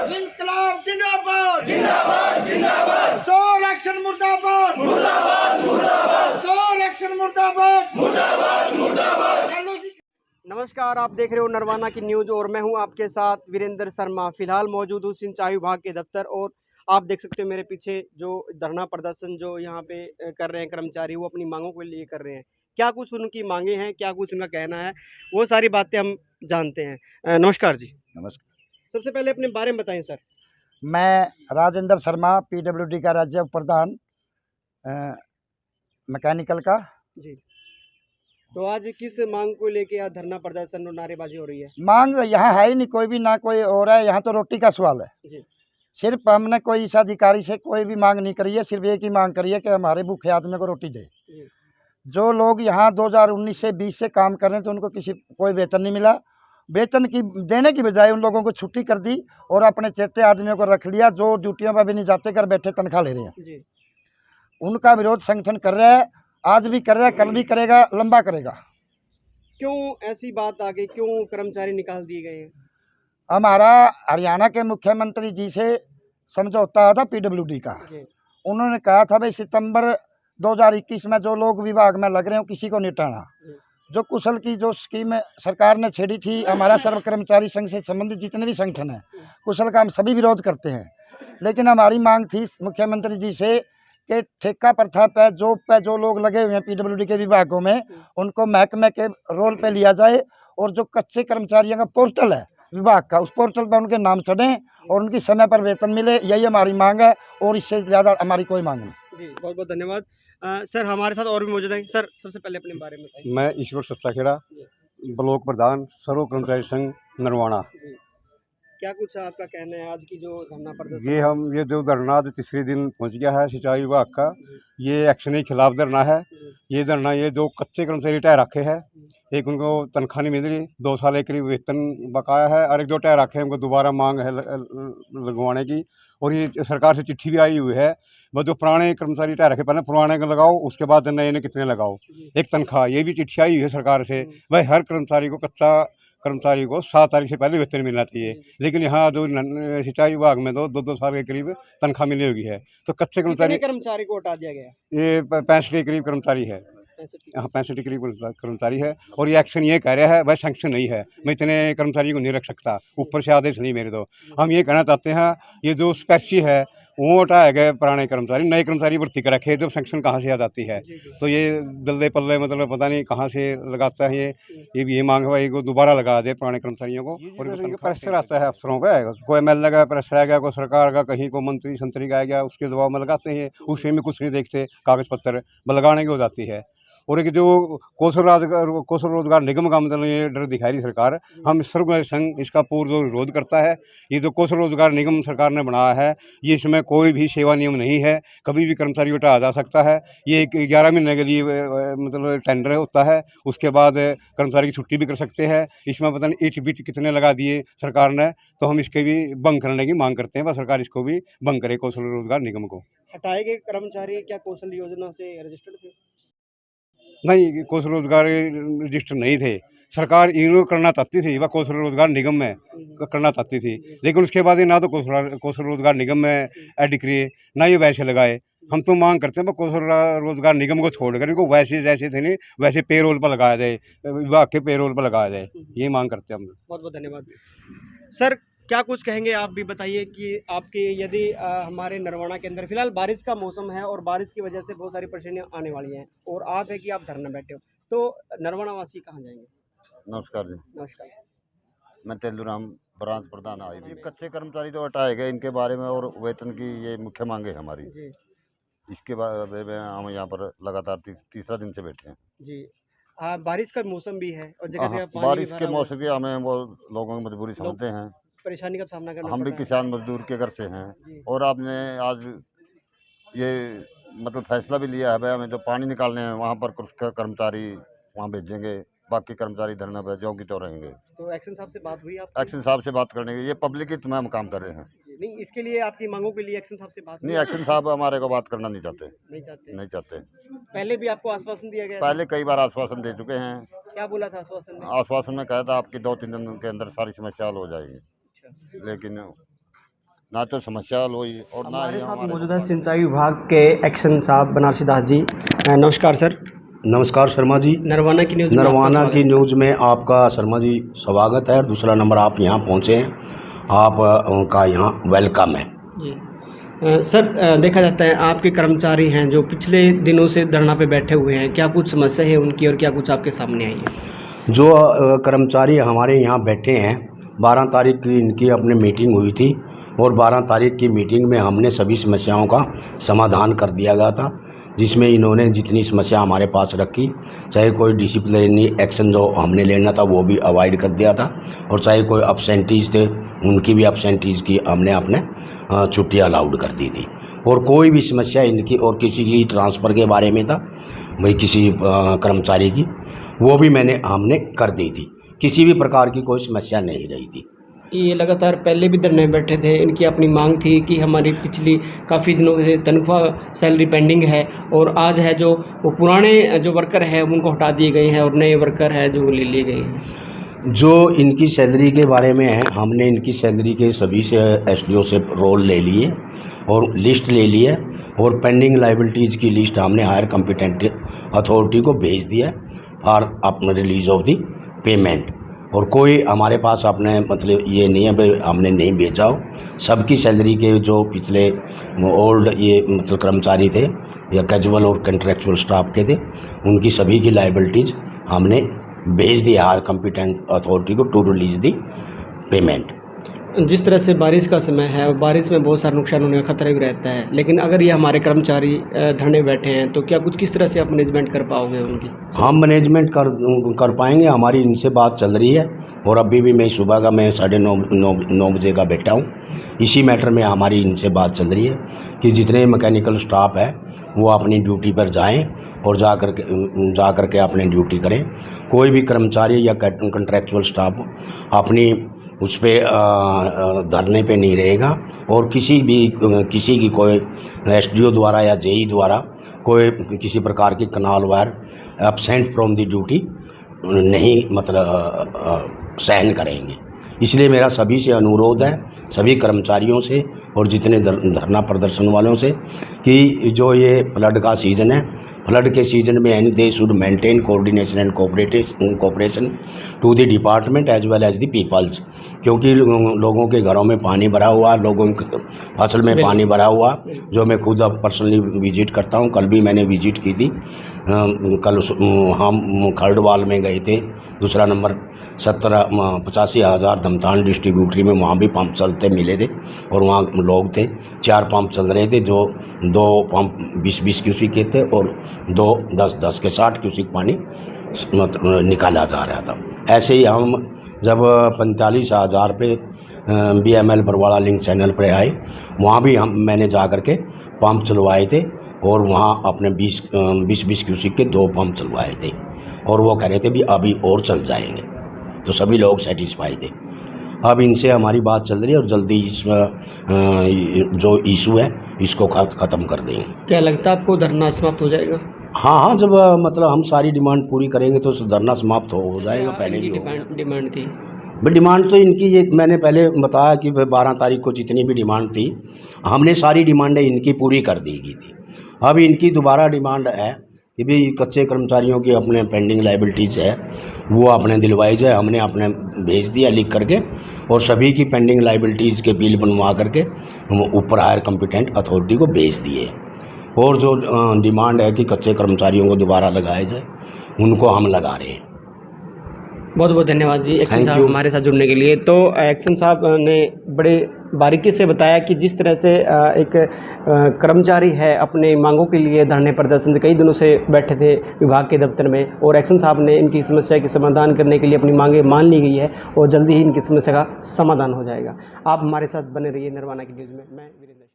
इंकलाब जिंदाबाद जिंदाबाद जिंदाबाद। चोर एक्शन मुर्दाबाद मुर्दाबाद मुर्दाबाद। चोर एक्शन मुर्दाबाद मुर्दाबाद मुर्दाबाद। नमस्कार, आप देख रहे हो नरवाना की न्यूज़ और मैं हूं आपके साथ वीरेंद्र शर्मा। फिलहाल मौजूद हूं सिंचाई विभाग के दफ्तर और आप देख सकते हो मेरे पीछे जो धरना प्रदर्शन जो यहाँ पे कर रहे हैं कर्मचारी, वो अपनी मांगों के लिए कर रहे हैं। क्या कुछ उनकी मांगे हैं, क्या कुछ उनका कहना है, वो सारी बातें हम जानते हैं। नमस्कार जी। नमस्कार। सबसे पहले अपने बारे में बताएं सर। मैं राजेंद्र शर्मा, पीडब्ल्यूडी का राज्य प्रधान मैकेनिकल का जी, तो आज किस मांग को लेके यहाँ धरना प्रदर्शन और नारेबाजी हो रही है? मांग यहाँ है ही नहीं, कोई भी ना कोई हो रहा है। यहाँ तो रोटी का सवाल है जी। सिर्फ हमने कोई इस अधिकारी से कोई भी मांग नहीं करी है, सिर्फ एक ही मांग करी है कि हमारे भूखे आदमी को रोटी दे। जो लोग यहाँ 2019 से 20 से काम कर रहे हैं तो उनको कोई वेतन नहीं मिला। वेतन की देने की बजाय उन लोगों को छुट्टी कर दी और अपने चेते आदमियों को रख लिया जो ड्यूटियों पर भी नहीं जाते, घर बैठे तनख्वाह ले रहे हैं जी। उनका विरोध संगठन कर रहा है, आज भी कर रहा है, कल भी करेगा, लंबा करेगा। क्यों ऐसी बात आ गई, क्यों कर्मचारी निकाल दिए गए हैं? हमारा हरियाणा के मुख्यमंत्री जी से समझौता था पीडब्ल्यूडी का। उन्होंने कहा था भाई सितंबर 2021 में जो लोग विभाग में लग रहे हो किसी को नहीं हटाना। जो कुशल की जो स्कीम सरकार ने छेड़ी थी, हमारा सर्व कर्मचारी संघ से संबंधित जितने भी संगठन हैं कुशल का हम सभी विरोध करते हैं, लेकिन हमारी मांग थी मुख्यमंत्री जी से कि ठेका प्रथा पे जो लोग लगे हुए हैं पीडब्ल्यूडी के विभागों में उनको महकमे के रोल पे लिया जाए और जो कच्चे कर्मचारियों का पोर्टल है विभाग का, उस पोर्टल पर उनके नाम चढ़ें और उनकी समय पर वेतन मिले। यही हमारी मांग है और इससे ज़्यादा हमारी कोई मांग नहीं। जी, बहुत बहुत धन्यवाद। सर हमारे साथ और भी मौजूद हैं। सर सबसे पहले अपने बारे में बताइए। मैं ईश्वर सत्ताखेड़ा, ब्लॉक प्रधान, सर्व कर्मचारी संघ नरवाना। क्या कुछ आपका कहना है आज की जो धरना प्रदर्शन? ये जो धरना आज तीसरे दिन पहुंच गया है सिंचाई विभाग का, ये एक्शन के खिलाफ धरना है। ये धरना ये दो कच्चे कर्मचारी टह रखे हैं, एक उनको तनख्वाह नहीं मिल रही, 2 साल के करीब वेतन बकाया है, और एक दो टह रखे हैं उनको दोबारा मांग है लगवाने की। और ये सरकार से चिट्ठी भी आई हुई है, वो जो पुराने कर्मचारी टह रखे पहले पुराने को लगाओ, उसके बाद नए ने कितने लगाओ, एक तनख्वाह। ये भी चिट्ठी आई हुई है सरकार से, भाई हर कर्मचारी को कच्चा कर्मचारी को 7 तारीख से पहले वेतन मिलना चाहिए। लेकिन यहाँ जो सिंचाई विभाग में 2 साल के करीब तनख्वाह मिली हुई है, तो कच्चे कर्मचारी को हटा दिया गया? ये 65 के करीब कर्मचारी है। हाँ, 65 के करीब कर्मचारी है। और ये एक्शन ये कह रहा है, वह सैंक्शन नहीं है, मैं इतने कर्मचारी को नहीं रख सकता, ऊपर से आदेश नहीं मेरे। तो हम ये कहना चाहते हैं ये जो स्पेसी है वो हटाए गए, पुराने कर्मचारी नए कर्मचारी भर्ती कर रखे, जब सैंक्शन कहाँ से आ जाती है। तो ये दल्ले पल्ले मतलब पता नहीं कहाँ से लगाता है। ये मांग है को दोबारा लगा दे पुराने कर्मचारियों को। और प्रेशर आता है अफसरों का, कोई MLA का प्रेशर आ गया, कोई सरकार का, कहीं को मंत्री संतरी का आ गया, उसके दबाव में लगाते हैं। उस में कुछ नहीं देखते, कागज़ पत्तर लगाने की हो जाती है। और एक जो कौशल रोजगार निगम का मतलब ये डर दिखा रही सरकार, हम सर्व संघ इसका पूर्ण विरोध करता है। ये जो कौशल रोजगार निगम सरकार ने बनाया है, ये इसमें कोई भी सेवा नियम नहीं है, कभी भी कर्मचारी हटाया जा सकता है। ये 11 महीने के लिए मतलब टेंडर होता है, उसके बाद कर्मचारी की छुट्टी भी कर सकते हैं। इसमें पता नहीं ईट बीट कितने लगा दिए सरकार ने, तो हम इसके भी भंग करने की मांग करते हैं। वह सरकार इसको भी भंग करे, कौशल रोजगार निगम को। हटाए गए कर्मचारी क्या कौशल योजना से रजिस्टर्ड थे? नहीं, कौशल रोजगार रजिस्टर नहीं थे। सरकार इनको करना चाहती थी, वह कौशल रोजगार निगम में करना चाहती थी, लेकिन उसके बाद ना तो कौशल रोजगार निगम में ऐड किए, ना ये वैसे लगाए। हम तो मांग करते हैं कौशल रोजगार निगम को छोड़कर इनको वैसे जैसे थे नहीं वैसे पेरोल पर लगाया जाए, विभाग के पेरोल पर लगाया जाए, ये मांग करते हैं हम। बहुत बहुत धन्यवाद सर। क्या कुछ कहेंगे आप भी बताइए कि आपके यदि हमारे नरवाना के अंदर फिलहाल बारिश का मौसम है और बारिश की वजह से बहुत सारी परेशानियां आने वाली हैं, और आप है कि आप धरना बैठे हो, तो नरवाना वासी कहाँ जाएंगे? नमस्कार जी। नमस्कार। मैं तेलुराम ब्रांच प्रधान आई भी। कच्चे कर्मचारी तो हटाए गए, इनके बारे में और वेतन की ये मुख्य मांगे हमारी जी। इसके बारे में हम यहाँ पर लगातार तीसरा दिन से बैठे हैं जी। बारिश का मौसम भी है और जगह जगह बारिश के मौसम की हमें वो लोगों की मजबूरी समझते हैं, परेशानी का सामना करना हम भी किसान मजदूर के घर से हैं। और आपने आज ये मतलब फैसला भी लिया है भाई हमें जो पानी निकालने हैं वहाँ पर कुछ कर्मचारी वहाँ भेजेंगे, बाकी कर्मचारी धरना पर जो की तो रहेंगे। तो एक्शन साहब से बात हुई? आप एक्शन साहब से बात करने की, ये पब्लिक हित में हम काम कर रहे हैं। नहीं, इसके लिए आपकी मांगों के लिए एक्शन साहब से बात नहीं, एक्शन साहब हमारे को बात करना नहीं चाहते। नहीं चाहते। नहीं चाहते। पहले भी आपको आश्वासन दिया गया? पहले कई बार आश्वासन दे चुके हैं, क्या बोला था आश्वासन में? आश्वासन में कहा था आपकी 2-3 दिन के अंदर सारी समस्या हल हो जाएगी, अच्छा। लेकिन ना तो समस्या हल हुई और ना हमारे ही साथ हमारे मौजूद है सिंचाई विभाग के एक्शन साहब बनारसी दास जी। नमस्कार सर। नमस्कार शर्मा जी। नरवाना की न्यूज़ में आपका नरवाना स्वागत की है। न्यूज़ में आपका शर्मा जी स्वागत है और दूसरा नंबर आप यहाँ पहुँचे हैं, आप का यहाँ वेलकम है। जी सर, देखा जाता है आपके कर्मचारी हैं जो पिछले दिनों से धरना पे बैठे हुए हैं, क्या कुछ समस्या है उनकी और क्या कुछ आपके सामने आई है? जो कर्मचारी हमारे यहाँ बैठे हैं, 12 तारीख की इनकी अपनी मीटिंग हुई थी और 12 तारीख की मीटिंग में हमने सभी समस्याओं का समाधान कर दिया गया था, जिसमें इन्होंने जितनी समस्या हमारे पास रखी, चाहे कोई डिसिप्लिनरी एक्शन जो हमने लेना था वो भी अवॉइड कर दिया था, और चाहे कोई अपसेंटीज थे उनकी भी अपसेंटीज की हमने अपने छुट्टी अलाउड कर दी थी। और कोई भी समस्या इनकी और किसी की ट्रांसफ़र के बारे में था भाई किसी कर्मचारी की, वो भी हमने कर दी थी। किसी भी प्रकार की कोई समस्या नहीं रही थी। ये लगातार पहले भी धरने बैठे थे, इनकी अपनी मांग थी कि हमारी पिछली काफ़ी दिनों से तनख्वाह सैलरी पेंडिंग है, और आज है जो वो पुराने जो वर्कर है उनको हटा दिए गए हैं और नए वर्कर है जो ले लिए गए हैं। जो इनकी सैलरी के बारे में है, हमने इनकी सैलरी के सभी से एसडीओ से रोल ले लिए और लिस्ट ले ली है, और पेंडिंग लाइबिलिटीज़ की लिस्ट हमने हायर कॉम्पिटेंट अथॉरिटी को भेज दिया फॉर अपने रिलीज ऑफ दी पेमेंट। और कोई हमारे पास अपने मतलब ये नहीं है भाई हमने नहीं भेजा हो, सबकी सैलरी के जो पिछले ओल्ड ये मतलब कर्मचारी थे या कैजुअल और कंट्रेक्चुअल स्टाफ के थे, उनकी सभी की लाइबिलिटीज़ हमने भेज दिया हायर कॉम्पिटेंट अथॉरिटी को टू रिलीज दी पेमेंट। जिस तरह से बारिश का समय है और बारिश में बहुत सारा नुकसान होने का खतरा भी रहता है, लेकिन अगर ये हमारे कर्मचारी धरने बैठे हैं तो क्या कुछ किस तरह से आप मैनेजमेंट कर पाओगे उनकी? हम मैनेजमेंट कर पाएंगे, हमारी इनसे बात चल रही है, और अभी भी मैं सुबह का 9:30 बजे का बैठा हूँ। इसी मैटर में हमारी इनसे बात चल रही है कि जितने मैकेनिकल स्टाफ है वो अपनी ड्यूटी पर जाएं और जा कर के अपनी ड्यूटी करें। कोई भी कर्मचारी या कंट्रेक्चुअल स्टाफ अपनी उस पर धरने पे नहीं रहेगा, और किसी की कोई एसडीओ द्वारा या जेई द्वारा कोई किसी प्रकार की कनाल were absent from the duty नहीं मतलब सहन करेंगे। इसलिए मेरा सभी से अनुरोध है, सभी कर्मचारियों से और जितने धरना प्रदर्शन वालों से, कि जो ये फ्लड का सीज़न है, फ्लड के सीज़न में any they should maintain coordination and cooperation to the department as well as the peoples, क्योंकि लोगों के घरों में पानी भरा हुआ, लोगों की फसल में पानी भरा हुआ, जो मैं खुद अब पर्सनली विजिट करता हूँ। कल भी मैंने विजिट की थी। कल हम खरडवाल में गए थे, दूसरा नंबर 85,000 धमतान डिस्ट्रीब्यूटरी में, वहाँ भी पंप चलते मिले थे और वहाँ लोग थे। 4 पंप चल रहे थे, जो 2 पंप 20-20 क्यूसिक के थे और 2 10-10 के 60 क्यूसिक पानी मतलब निकाला जा रहा था। ऐसे ही हम जब 45,000 पे BML बरवाड़ा लिंक चैनल पर आए, वहाँ भी मैंने जा कर के पंप चलवाए थे और वहाँ अपने 20-20 क्यूसिक के 2 पंप चलवाए थे, और वो कह रहे थे भी अभी और चल जाएंगे, तो सभी लोग सेटिस्फाई थे। अब इनसे हमारी बात चल रही है और जल्दी इस जो इशू है इसको ख़त्म कर देंगे। क्या लगता है आपको धरना समाप्त हो जाएगा? हाँ, जब मतलब हम सारी डिमांड पूरी करेंगे तो धरना समाप्त हो जाएगा। पहले भी डिमांड थी भाई, डिमांड तो इनकी ये मैंने पहले बताया कि 12 तारीख को जितनी भी डिमांड थी हमने सारी डिमांडें इनकी पूरी कर दी गई थी। अब इनकी दोबारा डिमांड है कि भी कच्चे कर्मचारियों की अपने पेंडिंग लाइबिलिटीज़ है वो अपने दिलवाई जाए। हमने अपने भेज दिया लिख करके, और सभी की पेंडिंग लाइबिलिटीज़ के बिल बनवा करके हम ऊपर हायर कॉम्पिटेंट अथॉरिटी को भेज दिए। और जो डिमांड है कि कच्चे कर्मचारियों को दोबारा लगाया जाए, उनको हम लगा रहे हैं। बहुत बहुत धन्यवाद जी एक्शन साहब हमारे साथ जुड़ने के लिए। तो एक्शन साहब ने बड़े बारीकी से बताया कि जिस तरह से एक कर्मचारी है अपने मांगों के लिए धरने प्रदर्शन से कई दिनों से बैठे थे विभाग के दफ्तर में, और एक्शन साहब ने इनकी समस्या के समाधान करने के लिए अपनी मांगें मान ली गई है और जल्दी ही इनकी समस्या का समाधान हो जाएगा। आप हमारे साथ बने रहिए नरवाना की न्यूज़ में। मैं वीरेंद्र।